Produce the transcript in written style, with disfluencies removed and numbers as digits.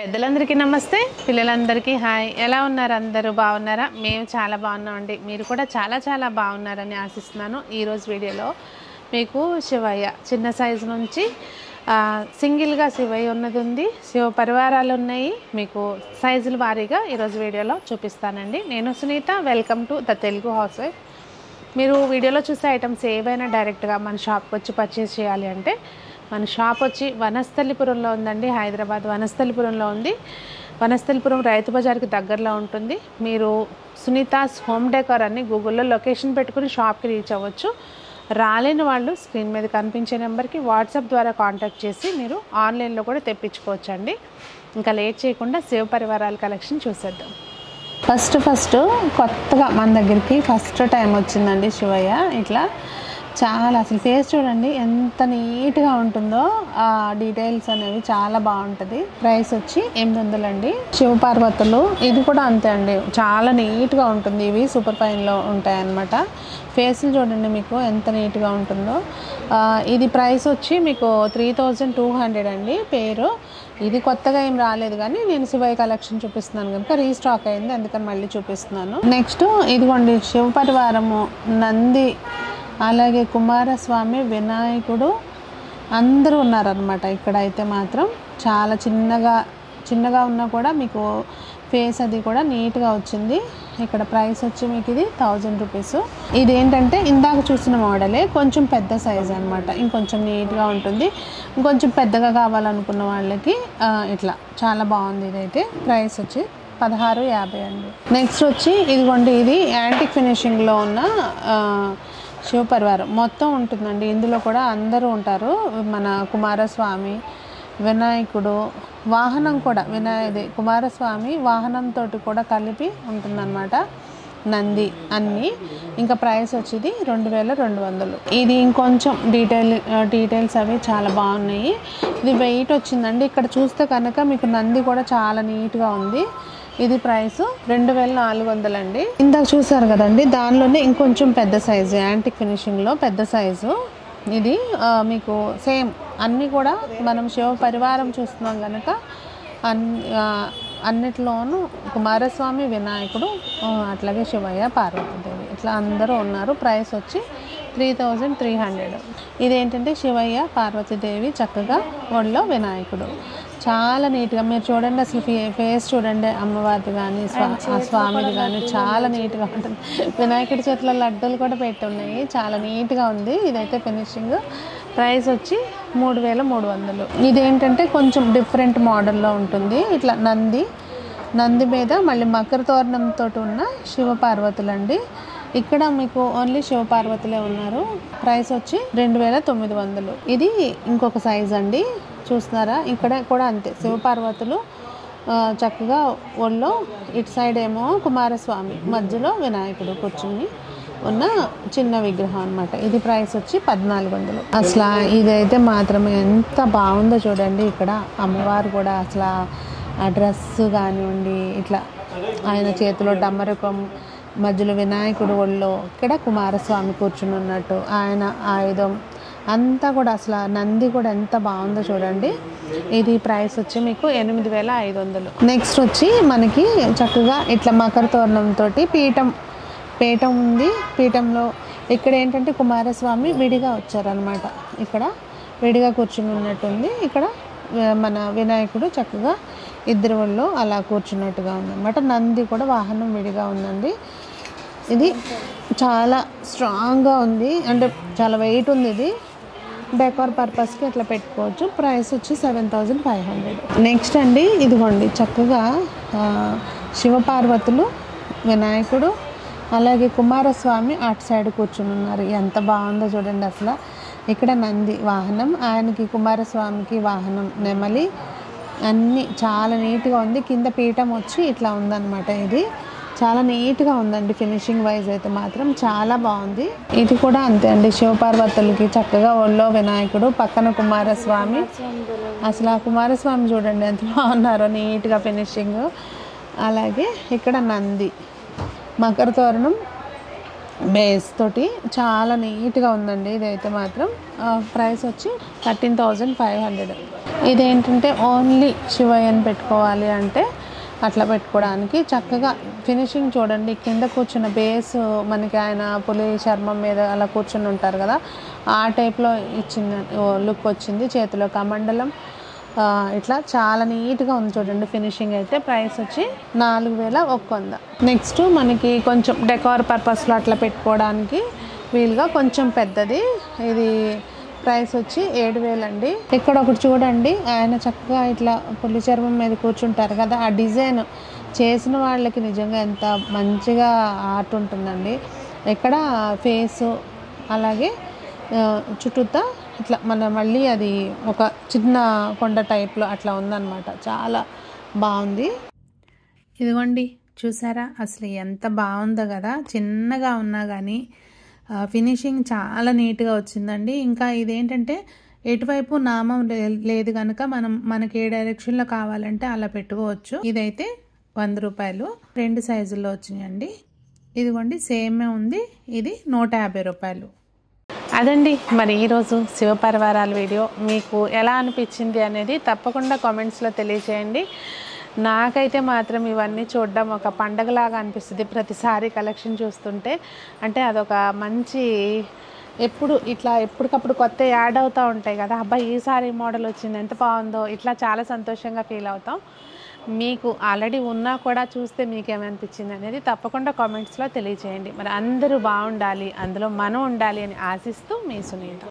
పెద్దలందరికీ నమస్తే, పిల్లలందరికీ హాయ్. ఎలా ఉన్నారు? అందరూ బాగున్నారా? మేము చాలా బాగున్నామండి. మీరు కూడా చాలా చాలా బాగున్నారని ఆశిస్తున్నాను. ఈరోజు వీడియోలో మీకు శివయ్య చిన్న సైజు నుంచి సింగిల్గా శివయ్య ఉన్నది ఉంది, శివ పరివారాలు ఉన్నాయి. మీకు సైజుల వారీగా ఈరోజు వీడియోలో చూపిస్తానండి. నేను Sunita, welcome to the Telugu housewife. మీరు వీడియోలో చూసే ఐటమ్స్ ఏవైనా డైరెక్ట్గా మన షాప్కి వచ్చి పర్చేస్ చేయాలి అంటే మన షాప్ వచ్చి వనస్థలిపురంలో ఉందండి. హైదరాబాద్ వనస్థలిపురంలో ఉంది. వనస్థలిపురం రైతు బజార్కి దగ్గరలో ఉంటుంది. మీరు సునీతాస్ హోమ్ డెకర్ అని గూగుల్లో లొకేషన్ పెట్టుకుని షాప్కి రీచ్ అవ్వచ్చు. రాలేని వాళ్ళు స్క్రీన్ మీద కనిపించే నెంబర్కి వాట్సాప్ ద్వారా కాంటాక్ట్ చేసి మీరు ఆన్లైన్లో కూడా తెప్పించుకోవచ్చు అండి. ఇంకా లేట్ చేయకుండా శివ పరివారాల కలెక్షన్ చూసేద్దాం. ఫస్ట్ కొత్తగా మన దగ్గరికి ఫస్ట్ టైం వచ్చిందండి శివయ్య. ఇట్లా చాలా అసలు ఫేస్ చూడండి ఎంత నీట్గా ఉంటుందో, ఆ డీటెయిల్స్ అనేవి చాలా బాగుంటుంది. ప్రైస్ వచ్చి 800 అండి. శివపార్వతులు ఇది కూడా అంతే అండి, చాలా నీట్గా ఉంటుంది. ఇవి సూపర్ ఫైన్లో ఉంటాయి అన్నమాట. ఫేస్లు చూడండి మీకు ఎంత నీట్గా ఉంటుందో. ఇది ప్రైస్ వచ్చి మీకు 3200 అండి పేరు. ఇది కొత్తగా ఏం రాలేదు, కానీ నేను శివయ్య కలెక్షన్ చూపిస్తున్నాను కనుక రీస్టాక్ అయింది, అందుకని మళ్ళీ చూపిస్తున్నాను. నెక్స్ట్ ఇదిగోండి శివపరివారము, నంది, అలాగే కుమారస్వామి, వినాయకుడు అందరూ ఉన్నారనమాట. ఇక్కడైతే మాత్రం చాలా చిన్నగా ఉన్నా కూడా మీకు ఫేస్ అది కూడా నీట్గా వచ్చింది. ఇక్కడ ప్రైస్ వచ్చి మీకు ఇది 1000 రూపీస్. ఇదేంటంటే ఇందాక చూసిన మోడలే, కొంచెం పెద్ద సైజ్ అనమాట. ఇంకొంచెం నీట్గా ఉంటుంది. ఇంకొంచెం పెద్దగా కావాలనుకున్న వాళ్ళకి ఇట్లా చాలా బాగుంది. ఇదైతే ప్రైస్ వచ్చి 1650 అండి. నెక్స్ట్ వచ్చి ఇదిగోండి, ఇది యాంటిక్ ఫినిషింగ్లో ఉన్న శివపరివారం మొత్తం ఉంటుందండి. ఇందులో కూడా అందరూ ఉంటారు. మన కుమారస్వామి, వినాయకుడు, వాహనం కూడా కుమారస్వామి వాహనంతో కూడా కలిపి ఉంటుందన్నమాట. నంది అన్నీ. ఇంకా ప్రైస్ వచ్చేది 2200. ఇది ఇంకొంచెం డీటెయిల్స్ అవి చాలా బాగున్నాయి. ఇది వెయిట్ వచ్చిందండి. ఇక్కడ చూస్తే కనుక మీకు నంది కూడా చాలా నీట్గా ఉంది. ఇది ప్రైస్ 2400 అండి. ఇందాక చూసారు కదండి, దానిలోనే ఇంకొంచెం పెద్ద సైజు, యాంటిక్ ఫినిషింగ్లో పెద్ద సైజు. ఇది మీకు సేమ్ అన్నీ కూడా మనం శివ పరివారం చూస్తున్నాం కనుక అన్నిట్లోనూ కుమారస్వామి, వినాయకుడు, అట్లాగే శివయ్య, పార్వతీదేవి ఇట్లా అందరూ ఉన్నారు. ప్రైస్ వచ్చి 3300. ఇదేంటంటే శివయ్య, పార్వతీదేవి చక్కగా ఒళ్ళో వినాయకుడు. చాలా నీట్గా మీరు చూడండి, అసలు ఫేస్ చూడండి, అమ్మవారిది కానీ స్వామిది కానీ చాలా నీట్గా ఉంటుంది. వినాయకుడి చేతిలో లడ్డూలు కూడా పెట్టి ఉన్నాయి, చాలా నీట్గా ఉంది. ఇదైతే ఫినిషింగ్. ప్రైస్ వచ్చి 3300. ఇదేంటంటే కొంచెం డిఫరెంట్ మోడల్లో ఉంటుంది. ఇట్లా నంది మీద మళ్ళీ మకర తోరణంతో ఉన్న శివపార్వతులు అండి. ఇక్కడ మీకు ఓన్లీ శివపార్వతులే ఉన్నారు. ప్రైస్ వచ్చి 2900. ఇది ఇంకొక సైజ్ అండి, చూస్తున్నారా? ఇక్కడ కూడా అంతే, శివపార్వతులు చక్కగా ఒళ్ళో, ఇటు సైడ్ ఏమో కుమారస్వామి, మధ్యలో వినాయకుడు కూర్చుని ఉన్న చిన్న విగ్రహం అనమాట. ఇది ప్రైస్ వచ్చి 1400. అసలు ఇదైతే మాత్రమే ఎంత బాగుందో చూడండి. ఇక్కడ అమ్మవారు కూడా అసలు ఆ డ్రెస్ కానివ్వండి, ఇట్లా ఆయన చేతిలో డమరుకం, మధ్యలో వినాయకుడు ఒళ్ళో, ఇక్కడ కుమారస్వామి కూర్చుని ఉన్నట్టు, ఆయన ఆయుధం అంతా కూడా అసలు నంది కూడా ఎంత బాగుందో చూడండి. ఇది ప్రైస్ వచ్చి మీకు 8500. నెక్స్ట్ వచ్చి మనకి చక్కగా ఇట్లా మకర తోరణంతో పీఠం ఉంది. పీఠంలో ఇక్కడ ఏంటంటే కుమారస్వామి విడిగా వచ్చారనమాట. ఇక్కడ విడిగా కూర్చుని ఉన్నట్టుంది. ఇక్కడ మన వినాయకుడు చక్కగా ఇద్దరి వాళ్ళు అలా కూర్చున్నట్టుగా ఉందన్నమాట. నంది కూడా వాహనం విడిగా ఉందండి. ఇది చాలా స్ట్రాంగ్గా ఉంది, అంటే చాలా వెయిట్ ఉంది. ఇది డెకోర్ పర్పస్కి ఇట్లా పెట్టుకోవచ్చు. ప్రైస్ వచ్చి 7500. నెక్స్ట్ అండి ఇదిగోండి, చక్కగా శివపార్వతులు, వినాయకుడు, అలాగే కుమారస్వామి అటు సైడ్ కూర్చుని ఉన్నారు. ఎంత బాగుందో చూడండి. అసలు ఇక్కడ నంది వాహనం, ఆయనకి కుమారస్వామికి వాహనం నెమలి, అన్నీ చాలా నీట్గా ఉంది. కింద పీఠం వచ్చి ఇట్లా ఉందన్నమాట. ఇది చాలా నీట్గా ఉందండి. ఫినిషింగ్ వైజ్ అయితే మాత్రం చాలా బాగుంది. ఇది కూడా అంతే అండి, శివపార్వతులకి చక్కగా ఒళ్ళో వినాయకుడు, పక్కన కుమారస్వామి. అసలు ఆ కుమారస్వామి చూడండి ఎంత బాగున్నారో, నీట్గా ఫినిషింగ్. అలాగే ఇక్కడ నంది, మకర తోరణం, బేస్ తోటి చాలా నీట్గా ఉందండి. ఇదైతే మాత్రం ప్రైస్ వచ్చి 13,500. ఇదేంటంటే ఓన్లీ శివయ్యని పెట్టుకోవాలి అంటే అట్లా పెట్టుకోవడానికి చక్కగా ఫినిషింగ్ చూడండి. కింద కూర్చున్న బేస్ మనకి ఆయన పులి చర్మం మీద అలా కూర్చుని ఉంటారు కదా, ఆ టైప్లో ఇచ్చిన లుక్ వచ్చింది. చేతిలో కమండలం ఇట్లా చాలా నీట్గా ఉంది చూడండి. ఫినిషింగ్ అయితే ప్రైస్ వచ్చి 4,100. నెక్స్ట్ మనకి కొంచెం డెకార్ పర్పస్లో అట్లా పెట్టుకోవడానికి వీలుగా కొంచెం పెద్దది, ఇది ప్రైస్ వచ్చి 7,000 అండి. ఇక్కడ ఒకటి చూడండి, ఆయన చక్కగా ఇట్లా పులి చర్మం మీద కూర్చుంటారు కదా, ఆ డిజైన్ చేసిన వాళ్ళకి నిజంగా ఎంత మంచిగా ఆర్ట్ ఉంటుందండి. ఇక్కడ ఫేసు అలాగే చుట్టూతా ఇట్లా మన మళ్ళీ అది ఒక చిన్న కొండ టైప్లో అట్లా ఉందన్నమాట. చాలా బాగుంది. ఇదిగోండి చూసారా అసలు ఎంత బాగుందో కదా, చిన్నగా ఉన్నా కానీ ఫినిషింగ్ చాలా నీట్గా వచ్చిందండి. ఇంకా ఇదేంటంటే ఎటువైపు నామం లేదు కనుక మనకి ఏ డైరెక్షన్లో కావాలంటే అలా పెట్టుకోవచ్చు. ఇదైతే 100 రూపాయలు, 2 సైజుల్లో వచ్చినాయండి. ఇదిగోండి సేమే ఉంది, ఇది 150 రూపాయలు. అదండి మరి ఈరోజు శివపరివారాల వీడియో మీకు ఎలా అనిపించింది అనేది తప్పకుండా కామెంట్స్లో తెలియజేయండి. నాకైతే మాత్రం ఇవన్నీ చూడడం ఒక పండగలాగా అనిపిస్తుంది ప్రతిసారి కలెక్షన్ చూస్తుంటే. అంటే అదొక మంచి, ఎప్పుడు ఇట్లా ఎప్పటికప్పుడు కొత్త యాడ్ అవుతూ ఉంటాయి కదా, అబ్బాయి ఈసారి మోడల్ వచ్చింది ఎంత బాగుందో, ఇట్లా చాలా సంతోషంగా ఫీల్ అవుతాం. మీకు ఆల్రెడీ ఉన్నా కూడా చూస్తే మీకు ఏమనిపించింది అనేది తప్పకుండా కామెంట్స్లో తెలియజేయండి. మరి అందరూ బాగుండాలి, అందులో మనం ఉండాలి అని ఆశిస్తూ మీ సునీత.